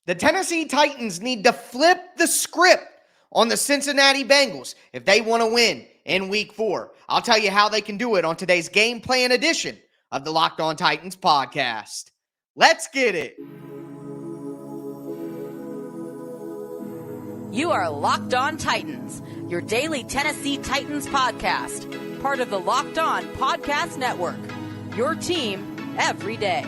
The Tennessee Titans need to flip the script on the Cincinnati Bengals if they want to win in Week 4. I'll tell you how they can do it on today's game plan edition of the Locked On Titans podcast. Let's get it. You are Locked On Titans, your daily Tennessee Titans podcast, part of the Locked On Podcast Network, your team every day.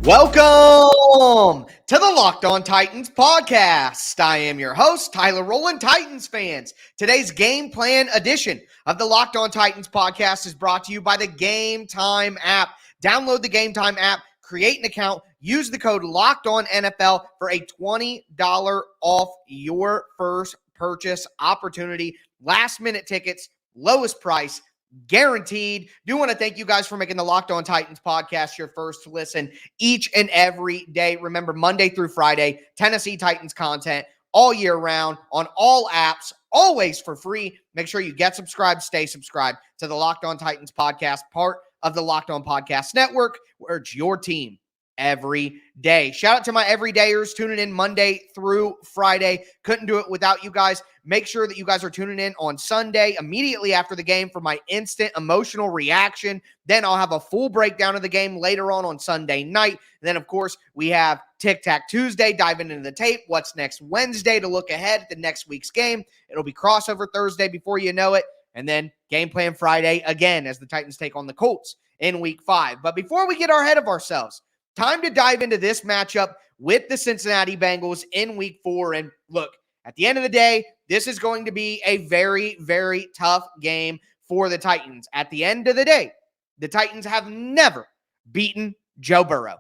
Welcome to the Locked On Titans podcast. I am your host, Tyler Rowland. Titans fans. Today's game plan edition of the Locked On Titans podcast is brought to you by the Game Time app. Download the Game Time app, create an account, use the code LOCKEDONNFL for a $20 off your first purchase opportunity. Last minute tickets, lowest price, guaranteed. Do want to thank you guys for making the Locked On Titans podcast your first listen each and every day. Remember, Monday through Friday, Tennessee Titans content all year round on all apps, always for free. Make sure you get subscribed, stay subscribed to the Locked On Titans podcast, part of the Locked On Podcast Network, where it's your team every day. Shout out to my everydayers tuning in Monday through Friday. Couldn't do it without you guys. Make sure that you guys are tuning in on Sunday immediately after the game for my instant emotional reaction. Then I'll have a full breakdown of the game later on Sunday night. And then, of course, we have Tic Tac Tuesday, diving into the tape. What's next Wednesday to look ahead at the next week's game. It'll be crossover Thursday before you know it. And then Game Plan Friday again as the Titans take on the Colts in Week 5. But before we get ahead of ourselves, time to dive into this matchup with the Cincinnati Bengals in Week 4. And look, at the end of the day, this is going to be a very, very tough game for the Titans. At the end of the day, the Titans have never beaten Joe Burrow.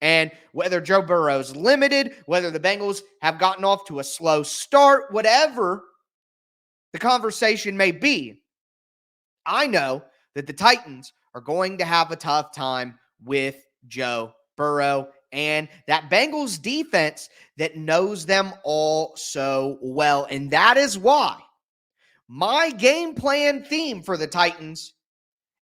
And whether Joe Burrow's limited, whether the Bengals have gotten off to a slow start, whatever the conversation may be, I know that the Titans are going to have a tough time with Joe Burrow and that Bengals defense that knows them all so well. And that is why my game plan theme for the Titans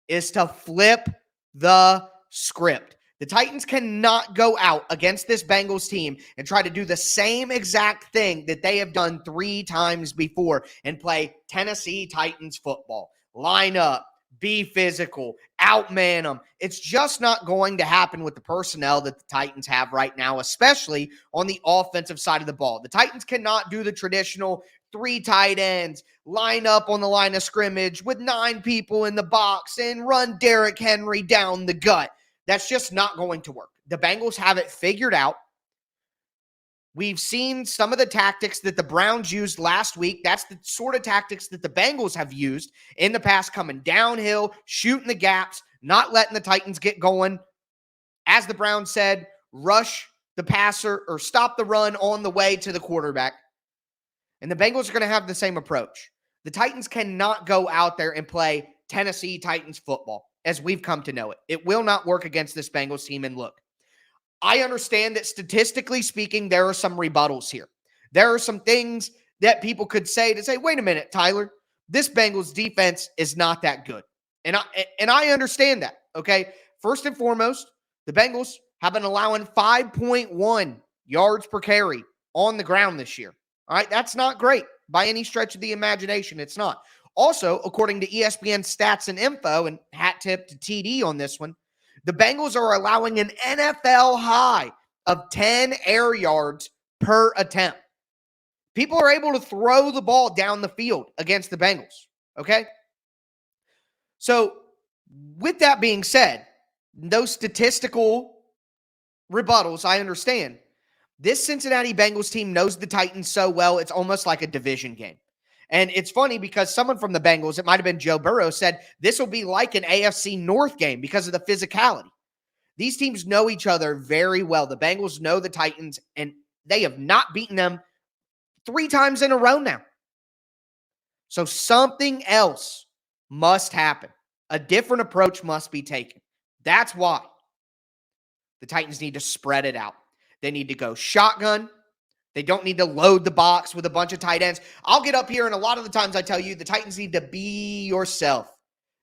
is to flip the script. The Titans cannot go out against this Bengals team and try to do the same exact thing that they have done 3 times before and play Tennessee Titans football. Line up, be physical, outman them. It's just not going to happen with the personnel that the Titans have right now, especially on the offensive side of the ball. The Titans cannot do the traditional 3 tight ends, line up on the line of scrimmage with 9 people in the box and run Derrick Henry down the gut. That's just not going to work. The Bengals have it figured out. We've seen some of the tactics that the Browns used last week. That's the sort of tactics that the Bengals have used in the past, coming downhill, shooting the gaps, not letting the Titans get going. As the Browns said, rush the passer or stop the run on the way to the quarterback. And the Bengals are going to have the same approach. The Titans cannot go out there and play Tennessee Titans football as we've come to know it. It will not work against this Bengals team. And look, I understand that statistically speaking, there are some rebuttals here. There are some things that people could say to say, wait a minute, Tyler, this Bengals defense is not that good. And I understand that, okay? First and foremost, the Bengals have been allowing 5.1 yards per carry on the ground this year. All right, that's not great by any stretch of the imagination. It's not. Also, according to ESPN Stats and Info, and hat tip to TD on this one, the Bengals are allowing an NFL high of 10 air yards per attempt. People are able to throw the ball down the field against the Bengals, okay? So, with that being said, those statistical rebuttals, I understand. This Cincinnati Bengals team knows the Titans so well, it's almost like a division game. And it's funny because someone from the Bengals, it might have been Joe Burrow, said this will be like an AFC North game because of the physicality. These teams know each other very well. The Bengals know the Titans, and they have not beaten them 3 times in a row now. So something else must happen. A different approach must be taken. That's why the Titans need to spread it out. They need to go shotgun, They don't need to load the box with a bunch of tight ends. I'll get up here, and a lot of the times I tell you, the Titans need to be yourself.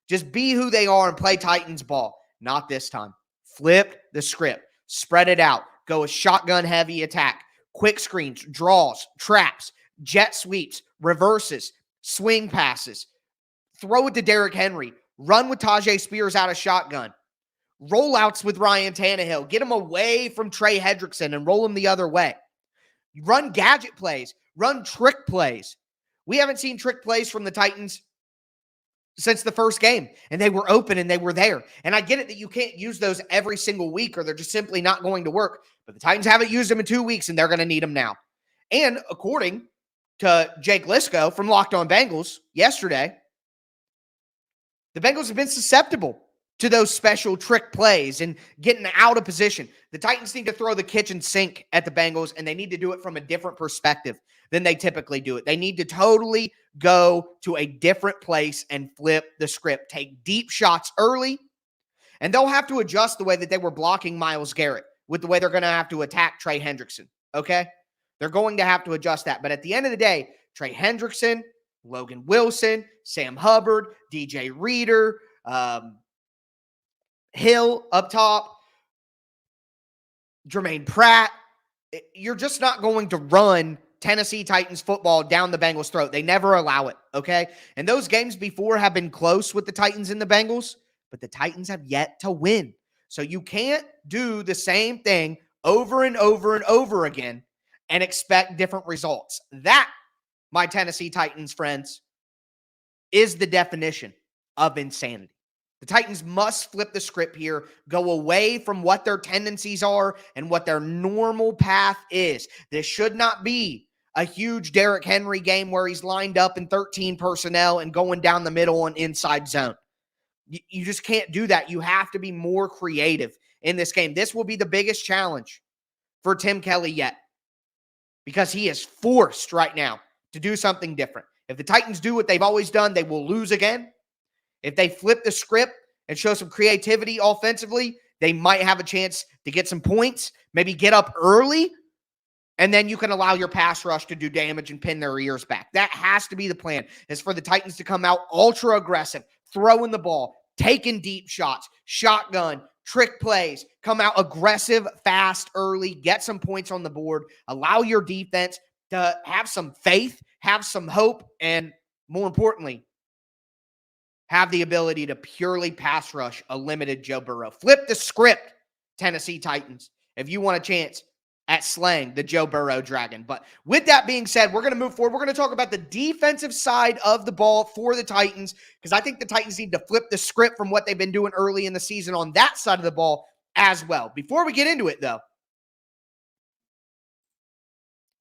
Just be who they are and play Titans ball. Not this time. Flip the script. Spread it out. Go a shotgun-heavy attack. Quick screens, draws, traps, jet sweeps, reverses, swing passes. Throw it to Derrick Henry. Run with Tajay Spears out of shotgun. Rollouts with Ryan Tannehill. Get him away from Trey Hendrickson and roll him the other way. Run gadget plays. Run trick plays. We haven't seen trick plays from the Titans since the first game, and they were open and they were there. And I get it that you can't use those every single week or they're just simply not going to work. But the Titans haven't used them in 2 weeks, and they're going to need them now. And according to Jake Liscow from Locked On Bengals yesterday, the Bengals have been susceptible to those special trick plays and getting out of position. The Titans need to throw the kitchen sink at the Bengals, and they need to do it from a different perspective than they typically do it. They need to totally go to a different place and flip the script. Take deep shots early, and they'll have to adjust the way that they were blocking Myles Garrett with the way they're going to have to attack Trey Hendrickson, okay? They're going to have to adjust that. But at the end of the day, Trey Hendrickson, Logan Wilson, Sam Hubbard, DJ Reader, Hill up top, Jermaine Pratt. You're just not going to run Tennessee Titans football down the Bengals' throat. They never allow it, okay? And those games before have been close with the Titans and the Bengals, but the Titans have yet to win. So you can't do the same thing over and over and over again and expect different results. That, my Tennessee Titans friends, is the definition of insanity. The Titans must flip the script here, go away from what their tendencies are and what their normal path is. This should not be a huge Derrick Henry game where he's lined up in 13 personnel and going down the middle on inside zone. You just can't do that. You have to be more creative in this game. This will be the biggest challenge for Tim Kelly yet, because he is forced right now to do something different. If the Titans do what they've always done, they will lose again. If they flip the script and show some creativity offensively, they might have a chance to get some points, maybe get up early, and then you can allow your pass rush to do damage and pin their ears back. That has to be the plan, is for the Titans to come out ultra aggressive, throwing the ball, taking deep shots, shotgun, trick plays, come out aggressive, fast, early, get some points on the board, allow your defense to have some faith, have some hope, and more importantly, have the ability to purely pass rush a limited Joe Burrow. Flip the script, Tennessee Titans, if you want a chance at slaying the Joe Burrow dragon. But with that being said, we're going to move forward. We're going to talk about the defensive side of the ball for the Titans, because I think the Titans need to flip the script from what they've been doing early in the season on that side of the ball as well. Before we get into it, though,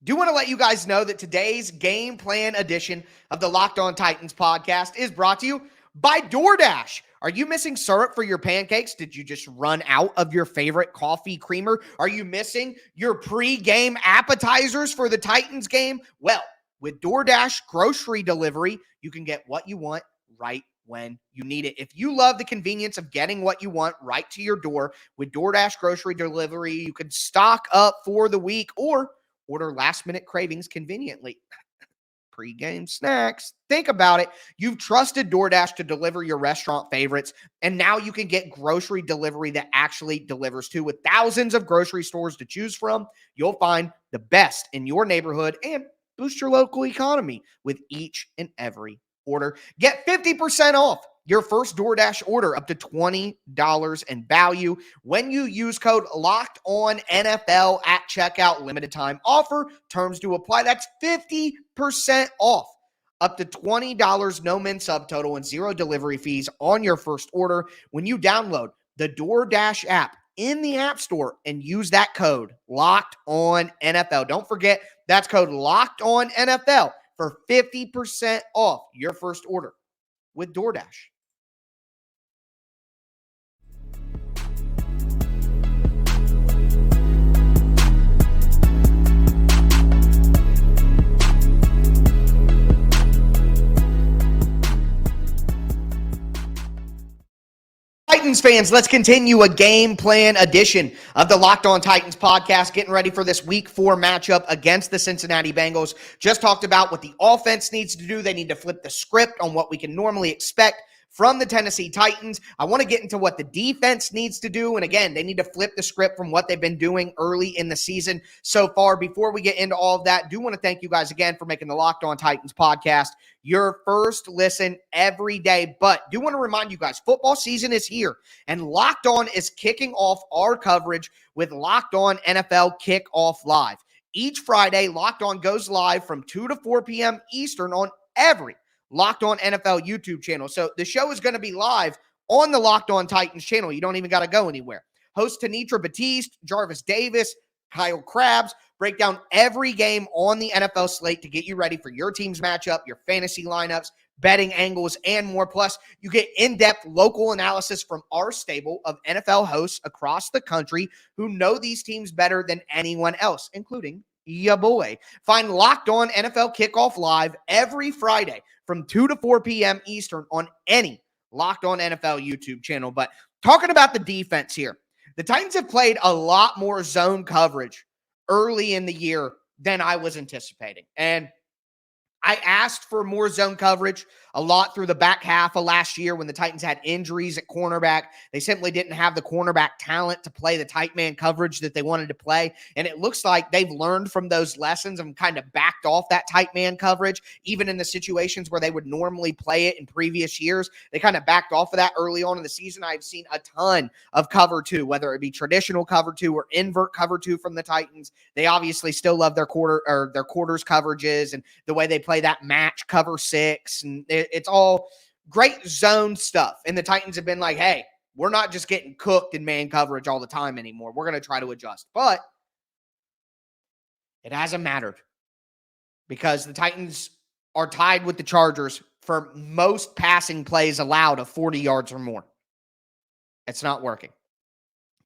do want to let you guys know that today's game plan edition of the Locked On Titans podcast is brought to you by DoorDash. Are you missing syrup for your pancakes? Did you just run out of your favorite coffee creamer? Are you missing your pre-game appetizers for the Titans game? Well, with DoorDash grocery delivery, you can get what you want right when you need it. If you love the convenience of getting what you want right to your door, with DoorDash grocery delivery, you can stock up for the week or order last-minute cravings conveniently. Pre-game snacks. Think about it. You've trusted DoorDash to deliver your restaurant favorites, and now you can get grocery delivery that actually delivers too. With thousands of grocery stores to choose from, you'll find the best in your neighborhood and boost your local economy with each and every order. Get 50% off your first DoorDash order up to $20 in value when you use code LOCKEDONNFL at checkout. Limited time offer. Terms do apply. That's 50% off. Up to $20, no min subtotal, and zero delivery fees on your first order when you download the DoorDash app in the App Store and use that code LOCKEDONNFL. Don't forget, that's code LOCKEDONNFL for 50% off your first order with DoorDash. Titans fans, let's continue a game plan edition of the Locked On Titans podcast, getting ready for this Week 4 matchup against the Cincinnati Bengals. Just talked about what the offense needs to do. They need to flip the script on what we can normally expect from the Tennessee Titans. I want to get into what the defense needs to do. And again, they need to flip the script from what they've been doing early in the season so far. Before we get into all of that, do want to thank you guys again for making the Locked On Titans podcast your first listen every day. But do want to remind you guys, football season is here, and Locked On is kicking off our coverage with Locked On NFL Kickoff Live. Each Friday, Locked On goes live from 2 to 4 p.m. Eastern on every Locked On NFL YouTube channel. So the show is going to be live on the Locked On Titans channel. You don't even got to go anywhere. Host Tanitra Batiste, Jarvis Davis, Kyle Krabs break down every game on the NFL slate to get you ready for your team's matchup, your fantasy lineups, betting angles, and more. Plus, you get in-depth local analysis from our stable of NFL hosts across the country who know these teams better than anyone else, including ya boy. Find Locked On NFL Kickoff Live every Friday from 2 to 4 p.m. Eastern on any Locked On NFL YouTube channel. But talking about the defense here, the Titans have played a lot more zone coverage early in the year than I was anticipating. And I asked for more zone coverage a lot through the back half of last year when the Titans had injuries at cornerback. They simply didn't have the cornerback talent to play the tight man coverage that they wanted to play. And it looks like they've learned from those lessons and kind of backed off that tight man coverage, even in the situations where they would normally play it in previous years. They kind of backed off of that early on in the season. I've seen a ton of cover two, whether it be traditional cover two or invert cover two from the Titans. They obviously still love their quarters coverages and the way they play that match cover six, and it's all great zone stuff. And the Titans have been like, hey, we're not just getting cooked in man coverage all the time anymore. We're going to try to adjust. But it hasn't mattered because the Titans are tied with the Chargers for most passing plays allowed of 40 yards or more. It's not working.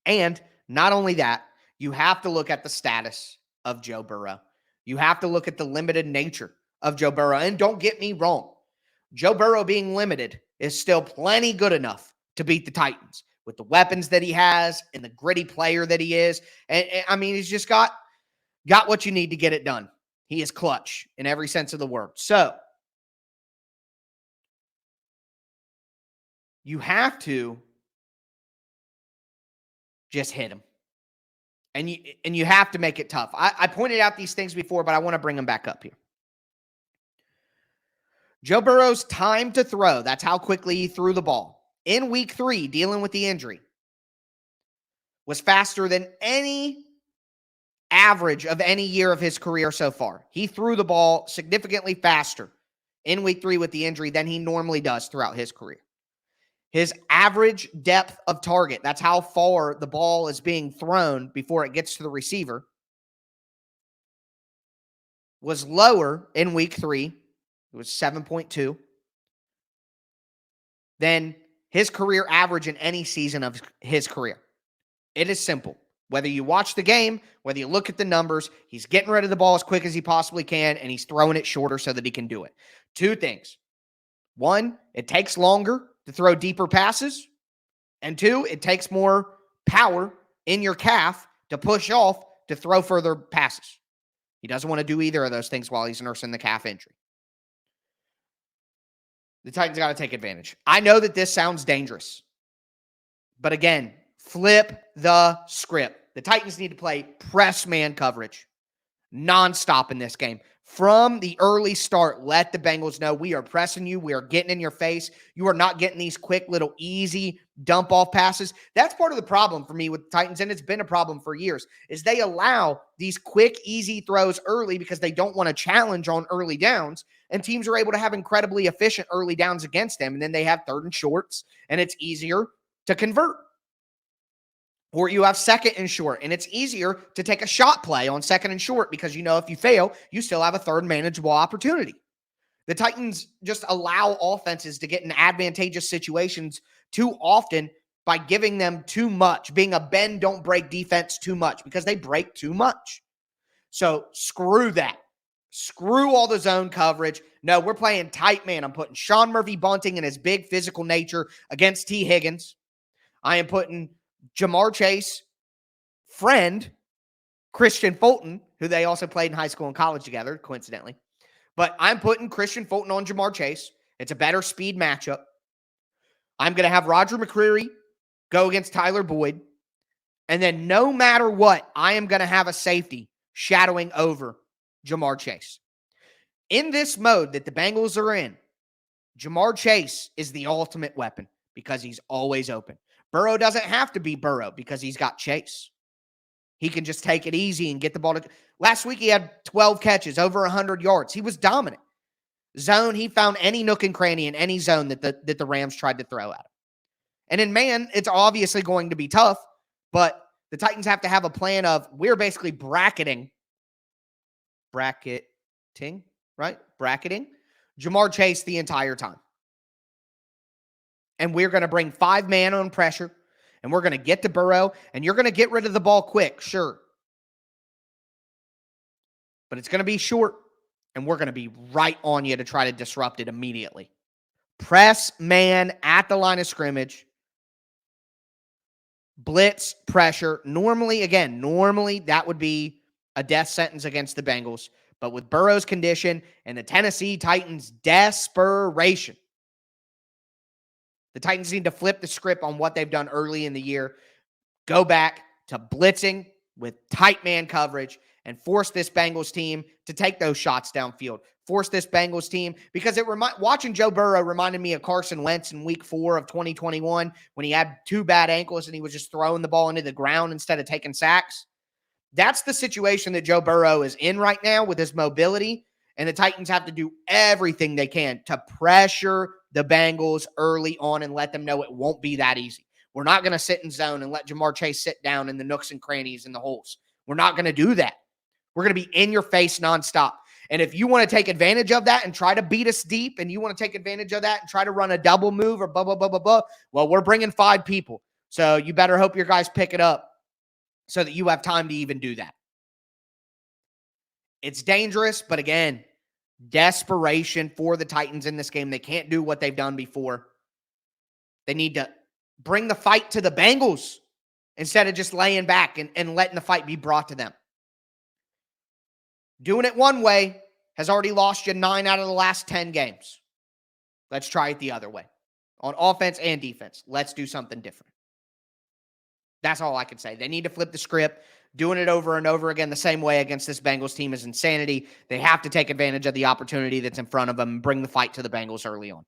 And not only that, you have to look at the status of Joe Burrow. You have to look at the limited nature of Joe Burrow. And don't get me wrong, Joe Burrow being limited is still plenty good enough to beat the Titans with the weapons that he has and the gritty player that he is. And I mean, he's just got what you need to get it done. He is clutch in every sense of the word. So you have to just hit him. And you have to make it tough. I pointed out these things before, but I want to bring them back up here. Joe Burrow's time to throw, that's how quickly he threw the ball, in week 3, dealing with the injury, was faster than any average of any year of his career so far. He threw the ball significantly faster in week 3 with the injury than he normally does throughout his career. His average depth of target, that's how far the ball is being thrown before it gets to the receiver, was lower in week 3. It was 7.2. Than his career average in any season of his career. It is simple. Whether you watch the game, whether you look at the numbers, he's getting rid of the ball as quick as he possibly can, and he's throwing it shorter so that he can do it. 2 things. 1, it takes longer to throw deeper passes. And 2, it takes more power in your calf to push off to throw further passes. He doesn't want to do either of those things while he's nursing the calf injury. The Titans got to take advantage. I know that this sounds dangerous. But again, flip the script. The Titans need to play press man coverage nonstop in this game. From the early start, let the Bengals know we are pressing you. We are getting in your face. You are not getting these quick little easy dump off passes. That's part of the problem for me with the Titans, and it's been a problem for years, is they allow these quick, easy throws early because they don't want to challenge on early downs, and teams are able to have incredibly efficient early downs against them, and then they have 3rd and shorts, and it's easier to convert. Or you have 2nd and short, and it's easier to take a shot play on 2nd and short because you know if you fail, you still have a 3rd manageable opportunity. The Titans just allow offenses to get in advantageous situations too often by giving them too much, being a bend, don't break defense too much because they break too much. So screw that. Screw all the zone coverage. No, we're playing tight man. I'm putting Sean Murphy Bunting and his big physical nature against T. Higgins. I am putting Jamar Chase, friend, Christian Fulton, who they also played in high school and college together, coincidentally. But I'm putting Christian Fulton on Jamar Chase. It's a better speed matchup. I'm going to have Roger McCreary go against Tyler Boyd. And then no matter what, I am going to have a safety shadowing over Jamar Chase. In this mode that the Bengals are in, Jamar Chase is the ultimate weapon because he's always open. Burrow doesn't have to be Burrow because he's got Chase. He can just take it easy and get the ball. Last week, he had 12 catches, over 100 yards. He was dominant. Zone, he found any nook and cranny in any zone that the Rams tried to throw at him. And in man, it's obviously going to be tough, but the Titans have to have a plan of, we're basically bracketing Jamar Chase the entire time. And we're going to bring 5-man on pressure, and we're going to get to Burrow, and you're going to get rid of the ball quick, sure. But it's going to be short, and we're going to be right on you to try to disrupt it immediately. Press man at the line of scrimmage. Blitz, pressure. Normally that would be a death sentence against the Bengals. But with Burrow's condition and the Tennessee Titans' desperation, the Titans need to flip the script on what they've done early in the year, go back to blitzing with tight man coverage, and force this Bengals team to take those shots downfield. Force this Bengals team, because watching Joe Burrow reminded me of Carson Wentz in week 4 of 2021 when he had 2 bad ankles and he was just throwing the ball into the ground instead of taking sacks. That's the situation that Joe Burrow is in right now with his mobility, and the Titans have to do everything they can to pressure the Bengals early on and let them know it won't be that easy. We're not going to sit in zone and let Jamar Chase sit down in the nooks and crannies and the holes. We're not going to do that. We're going to be in your face nonstop. And if you want to take advantage of that and try to beat us deep, and you want to take advantage of that and try to run a double move or blah, blah, blah, blah, blah, well, we're bringing 5 people. So you better hope your guys pick it up so that you have time to even do that. It's dangerous, but again, desperation for the Titans in this game. They can't do what they've done before. They need to bring the fight to the Bengals instead of just laying back and letting the fight be brought to them. Doing it one way has already lost you 9 out of the last 10 games. Let's try it the other way. On offense and defense, let's do something different. That's all I can say. They need to flip the script. Doing it over and over again the same way against this Bengals team is insanity. They have to take advantage of the opportunity that's in front of them and bring the fight to the Bengals early on.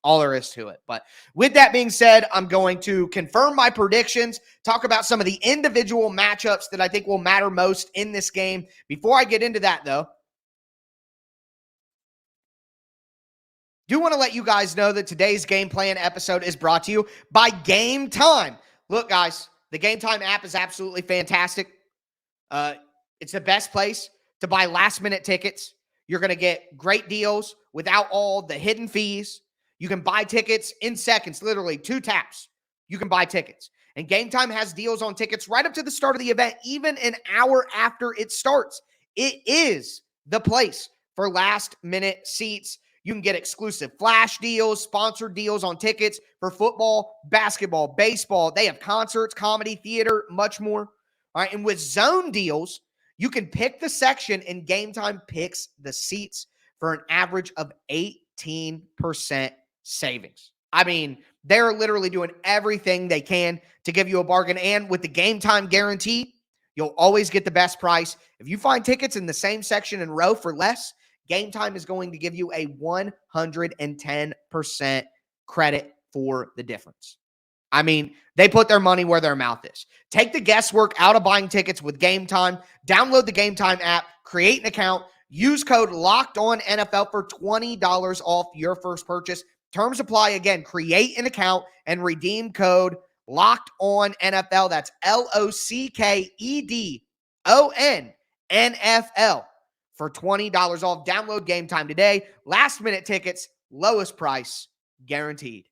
All there is to it. But with that being said, I'm going to confirm my predictions, talk about some of the individual matchups that I think will matter most in this game. Before I get into that, though, do want to let you guys know that today's game plan episode is brought to you by Game Time. Look, guys, the Game Time app is absolutely fantastic. It's the best place to buy last-minute tickets. You're going to get great deals without all the hidden fees. You can buy tickets in seconds, literally 2 taps. You can buy tickets. And Game Time has deals on tickets right up to the start of the event, even an hour after it starts. It is the place for last-minute seats. You can get exclusive flash deals, sponsored deals on tickets for football, basketball, baseball. They have concerts, comedy, theater, much more. All right, and with zone deals, you can pick the section and Game Time picks the seats for an average of 18% savings. I mean, they're literally doing everything they can to give you a bargain. And with the Game Time guarantee, you'll always get the best price. If you find tickets in the same section and row for less, Game Time is going to give you a 110% credit for the difference. I mean, they put their money where their mouth is. Take the guesswork out of buying tickets with Game Time. Download the Game Time app, create an account, use code LOCKEDONNFL for $20 off your first purchase. Terms apply. Again, create an account and redeem code LOCKEDONNFL. That's LOCKEDONNFL for $20 off. Download Game Time today. Last minute tickets, lowest price guaranteed.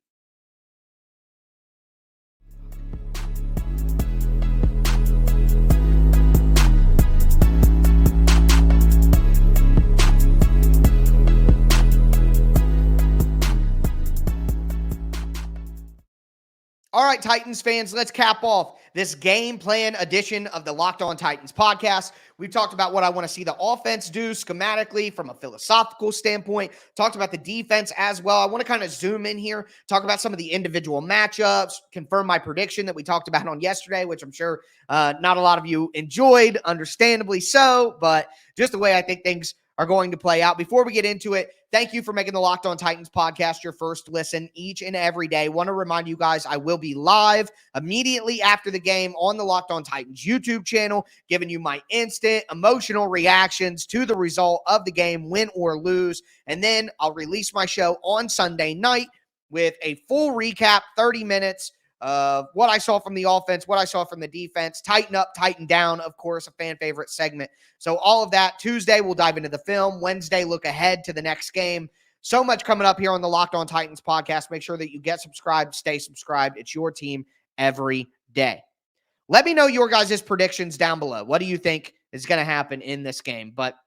All right, Titans fans, let's cap off this game plan edition of the Locked On Titans podcast. We've talked about what I want to see the offense do schematically from a philosophical standpoint, talked about the defense as well. I want to kind of zoom in here, talk about some of the individual matchups, confirm my prediction that we talked about on yesterday, which I'm sure not a lot of you enjoyed, understandably so, but just the way I think things are going to play out. Before we get into it, thank you for making the Locked On Titans podcast your first listen each and every day. Want to remind you guys, I will be live immediately after the game on the Locked On Titans YouTube channel, giving you my instant emotional reactions to the result of the game, win or lose. And then I'll release my show on Sunday night with a full recap, 30 minutes of what I saw from the offense, what I saw from the defense, tighten up, tighten down, of course, a fan favorite segment. So all of that. Tuesday, we'll dive into the film. Wednesday, look ahead to the next game. So much coming up here on the Locked On Titans podcast. Make sure that you get subscribed, stay subscribed. It's your team every day. Let me know your guys' predictions down below. What do you think is going to happen in this game? But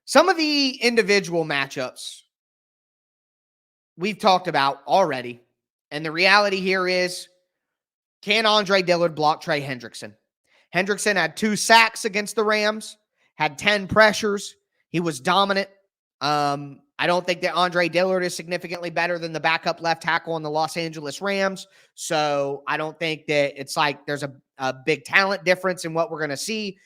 some of the individual matchups we've talked about already. And the reality here is, can Andre Dillard block Trey Hendrickson? Hendrickson had 2 sacks against the Rams, had 10 pressures. He was dominant. I don't think that Andre Dillard is significantly better than the backup left tackle on the Los Angeles Rams. So I don't think that it's like there's a big talent difference in what we're going to see.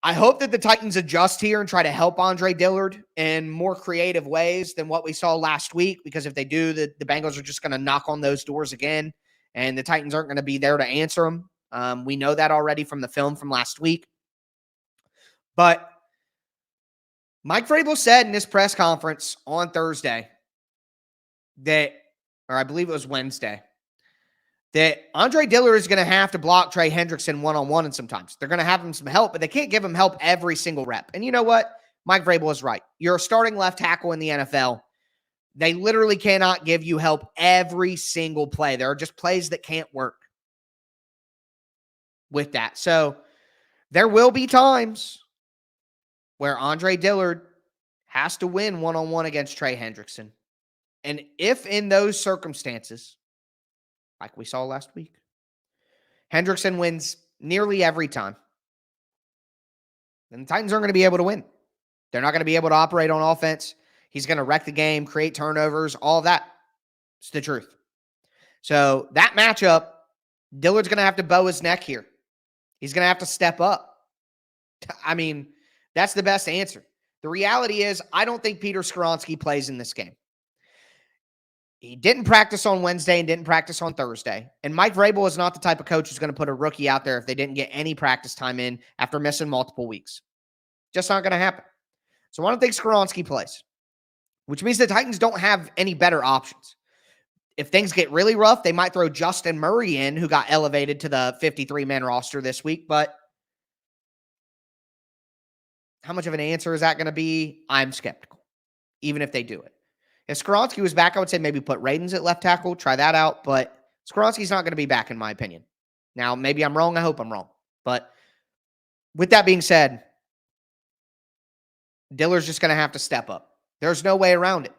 I hope that the Titans adjust here and try to help Andre Dillard in more creative ways than what we saw last week, because if they do, the Bengals are just going to knock on those doors again, and the Titans aren't going to be there to answer them. We know that already from the film from last week. But Mike Vrabel said in his press conference on Thursday that, or I believe it was Wednesday, that Andre Dillard is going to have to block Trey Hendrickson one-on-one, and sometimes they're going to have him some help, but they can't give him help every single rep. And you know what? Mike Vrabel is right. You're a starting left tackle in the NFL. They literally cannot give you help every single play. There are just plays that can't work with that. So there will be times where Andre Dillard has to win one-on-one against Trey Hendrickson. And if in those circumstances, like we saw last week, Hendrickson wins nearly every time, then the Titans aren't going to be able to win. They're not going to be able to operate on offense. He's going to wreck the game, create turnovers, all of that. It's the truth. So that matchup, Dillard's going to have to bow his neck here. He's going to have to step up. I mean, that's the best answer. The reality is, I don't think Peter Skoronski plays in this game. He didn't practice on Wednesday and didn't practice on Thursday. And Mike Vrabel is not the type of coach who's going to put a rookie out there if they didn't get any practice time in after missing multiple weeks. Just not going to happen. So I don't think Skoronski plays, which means the Titans don't have any better options. If things get really rough, they might throw Justin Murray in, who got elevated to the 53-man roster this week. But how much of an answer is that going to be? I'm skeptical, even if they do it. If Skoronski was back, I would say maybe put Radens at left tackle, try that out. But Skoronski's not going to be back, in my opinion. Now, maybe I'm wrong. I hope I'm wrong. But with that being said, Dillard's just going to have to step up. There's no way around it.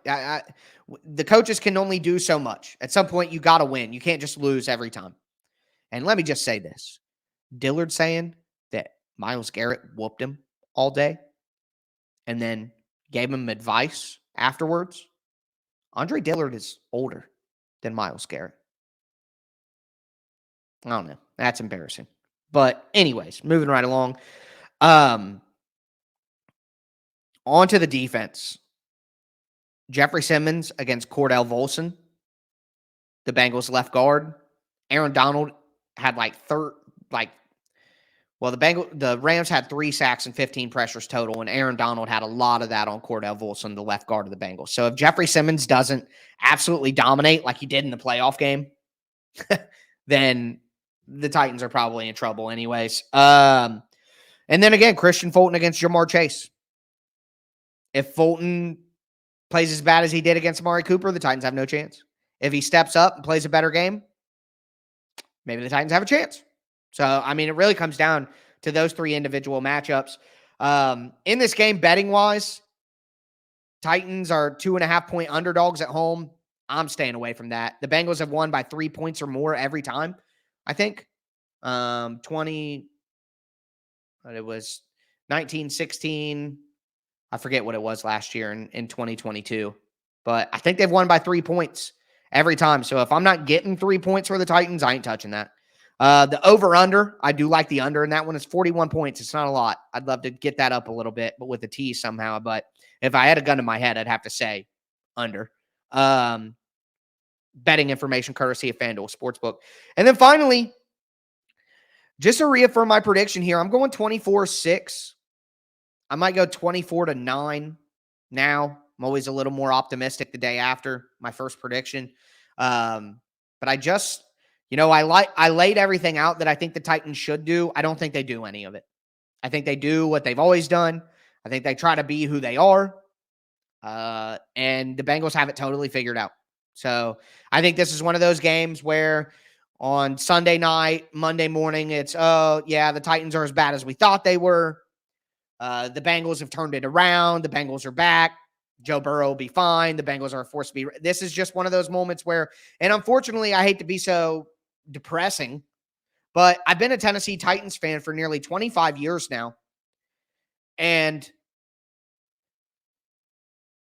The coaches can only do so much. At some point, you got to win. You can't just lose every time. And let me just say this. Dillard saying that Myles Garrett whooped him all day and then gave him advice afterwards. Andre Dillard is older than Myles Garrett. I don't know. That's embarrassing. But anyways, moving right along. On to the defense. Jeffrey Simmons against Cordell Volson, the Bengals left guard. Aaron Donald had the Rams had 3 sacks and 15 pressures total, and Aaron Donald had a lot of that on Cordell Volson, the left guard of the Bengals. So if Jeffrey Simmons doesn't absolutely dominate like he did in the playoff game, then the Titans are probably in trouble anyways. And then again, Christian Fulton against Jamar Chase. If Fulton plays as bad as he did against Amari Cooper, the Titans have no chance. If he steps up and plays a better game, maybe the Titans have a chance. So, I mean, it really comes down to those 3 individual matchups. In this game, betting-wise, Titans are 2.5-point underdogs at home. I'm staying away from that. The Bengals have won by 3 points or more every time, I think. 20, it was 1916. I forget what it was last year in 2022. But I think they've won by 3 points every time. So if I'm not getting 3 points for the Titans, I ain't touching that. The over-under, I do like the under in that one. It's 41 points. It's not a lot. I'd love to get that up a little bit, but with a T somehow. But if I had a gun to my head, I'd have to say under. Betting information courtesy of FanDuel Sportsbook. And then finally, just to reaffirm my prediction here, I'm going 24-6. I might go 24-9 now. I'm always a little more optimistic the day after my first prediction. But I just, I laid everything out that I think the Titans should do. I don't think they do any of it. I think they do what they've always done. I think they try to be who they are. And the Bengals have it totally figured out. So I think this is one of those games where on Sunday night, Monday morning, it's, the Titans are as bad as we thought they were. The Bengals have turned it around. The Bengals are back. Joe Burrow will be fine. The Bengals are a force to be. This is just one of those moments where, and unfortunately, I hate to be so depressing, but I've been a Tennessee Titans fan for nearly 25 years now. And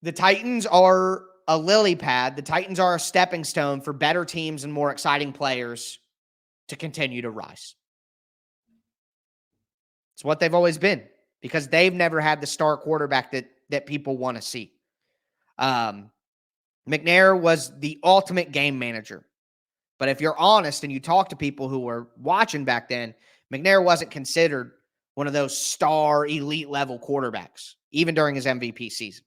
the Titans are a lily pad. The Titans are a stepping stone for better teams and more exciting players to continue to rise. It's what they've always been because they've never had the star quarterback that people want to see. McNair was the ultimate game manager. But if you're honest and you talk to people who were watching back then, McNair wasn't considered one of those star elite level quarterbacks, even during his MVP season.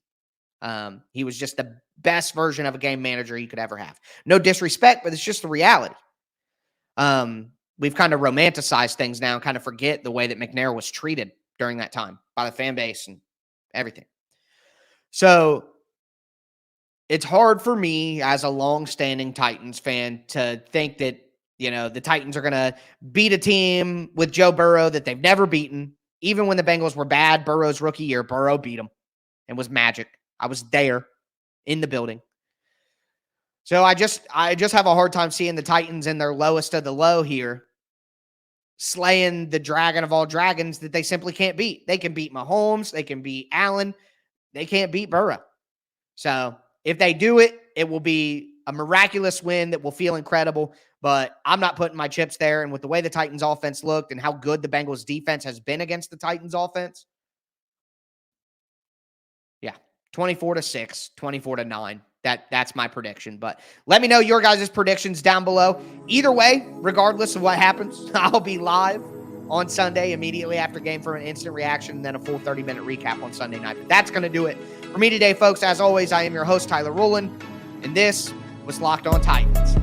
He was just the best version of a game manager you could ever have. No disrespect, but it's just the reality. We've kind of romanticized things now and kind of forget the way that McNair was treated during that time by the fan base and everything. So it's hard for me as a long-standing Titans fan to think that, the Titans are going to beat a team with Joe Burrow that they've never beaten. Even when the Bengals were bad, Burrow's rookie year, Burrow beat them and was magic. I was there in the building. So I just have a hard time seeing the Titans in their lowest of the low here, slaying the dragon of all dragons that they simply can't beat. They can beat Mahomes. They can beat Allen. They can't beat Burrow. So if they do it, it will be a miraculous win that will feel incredible, but I'm not putting my chips there. And with the way the Titans offense looked and how good the Bengals defense has been against the Titans offense, 24-6, 24-9. That's my prediction. But let me know your guys' predictions down below. Either way, regardless of what happens, I'll be live on Sunday immediately after game for an instant reaction and then a full 30-minute recap on Sunday night. But that's going to do it for me today, folks. As always, I am your host, Tyler Rowland, and this was Locked On Titans.